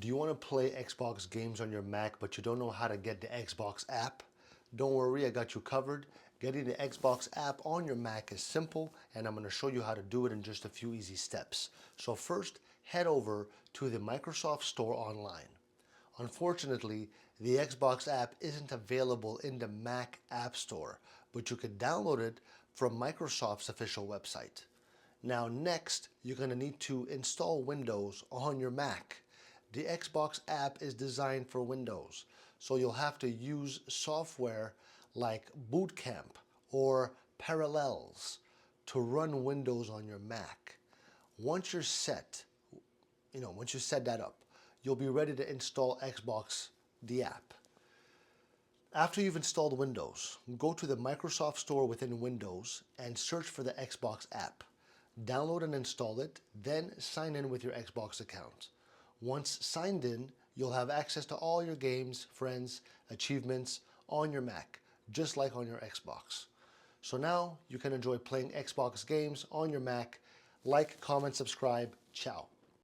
Do you want to play Xbox games on your Mac, but you don't know how to get the Xbox app? Don't worry, I got you covered. Getting the Xbox app on your Mac is simple, and I'm going to show you how to do it in just a few easy steps. So first, head over to the Microsoft Store online. Unfortunately, the Xbox app isn't available in the Mac App Store, but you can download it from Microsoft's official website. Now next, you're going to need to install Windows on your Mac. The Xbox app is designed for Windows, so you'll have to use software like Boot Camp or Parallels to run Windows on your Mac. Once you're set, once you set that up, you'll be ready to install Xbox, the app. After you've installed Windows, go to the Microsoft Store within Windows and search for the Xbox app. Download and install it, then sign in with your Xbox account. Once signed in, you'll have access to all your games, friends, achievements on your Mac, just like on your Xbox. So now you can enjoy playing Xbox games on your Mac. Like, comment, subscribe. Ciao.